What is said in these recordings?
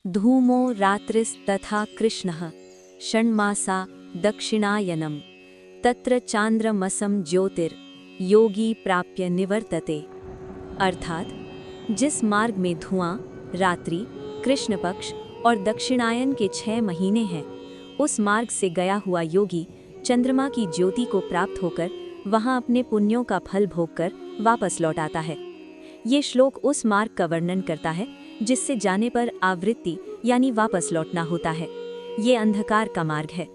धूमो रात्रिस्तथा कृष्णः षण्मासा दक्षिणायनम तत्र चांद्रमसम ज्योतिर योगी प्राप्य निवर्तते। अर्थात जिस मार्ग में धुआं, रात्रि, कृष्ण पक्ष और दक्षिणायन के 6 महीने हैं, उस मार्ग से गया हुआ योगी चंद्रमा की ज्योति को प्राप्त होकर वहां अपने पुण्यों का फल भोगकर वापस लौट आता है। ये श्लोक उस मार्ग का वर्णन करता है जिससे जाने पर आवृत्ति यानी वापस लौटना होता है। ये अंधकार का मार्ग है।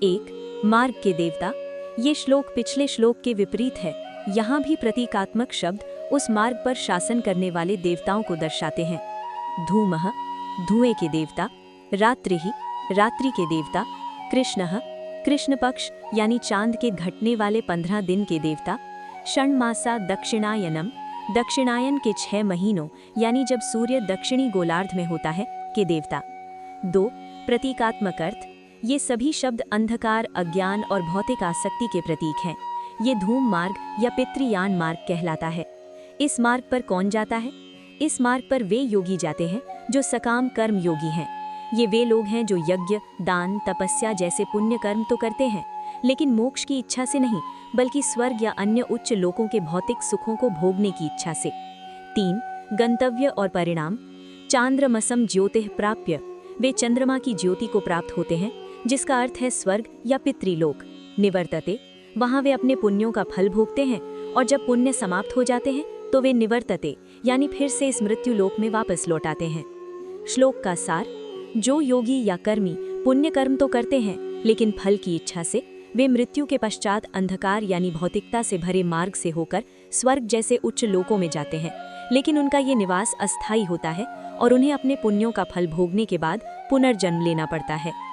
1. मार्ग के देवता। ये श्लोक पिछले श्लोक के विपरीत है। यहाँ भी प्रतीकात्मक शब्द उस मार्ग पर शासन करने वाले देवताओं को दर्शाते हैं। धूमः, धुएं के देवता। रात्रिहि, रात्रि के देवता। कृष्णः, कृष्ण पक्ष यानी चांद के घटने वाले 15 दिन के देवता। षण्मासा दक्षिणायनम, दक्षिणायन के 6 महीनों यानी जब सूर्य दक्षिणी गोलार्ध में होता है के देवता। 2. प्रतीकात्मक अर्थ। ये सभी शब्द अंधकार, अज्ञान और भौतिक आसक्ति के प्रतीक हैं। ये धूम मार्ग या पितृयान मार्ग कहलाता है। इस मार्ग पर कौन जाता है? इस मार्ग पर वे योगी जाते हैं जो सकाम कर्म योगी हैं। ये वे लोग हैं जो यज्ञ, दान, तपस्या जैसे पुण्य कर्म तो करते हैं, लेकिन मोक्ष की इच्छा से नहीं, बल्कि स्वर्ग या अन्य उच्च लोकों के भौतिक सुखों को भोगने की इच्छा से। 3. गंतव्य और परिणाम। चांद्रमसम ज्योतिः प्राप्य, वे चंद्रमा की ज्योति को प्राप्त होते हैं, जिसका अर्थ है स्वर्ग या पितृलोक। निवर्तते, वहां वे अपने पुण्यों का फल भोगते हैं, और जब पुण्य समाप्त हो जाते हैं तो वे निवर्तते यानी फिर से इस मृत्यु लोक में वापस लौट आते हैं। श्लोक का सार। जो योगी या कर्मी पुण्य कर्म तो करते हैं, लेकिन फल की इच्छा से वे मृत्यु के पश्चात अंधकार यानी भौतिकता से भरे मार्ग से होकर स्वर्ग जैसे उच्च लोकों में जाते हैं, लेकिन उनका ये निवास अस्थायी होता है और उन्हें अपने पुण्यों का फल भोगने के बाद पुनर्जन्म लेना पड़ता है।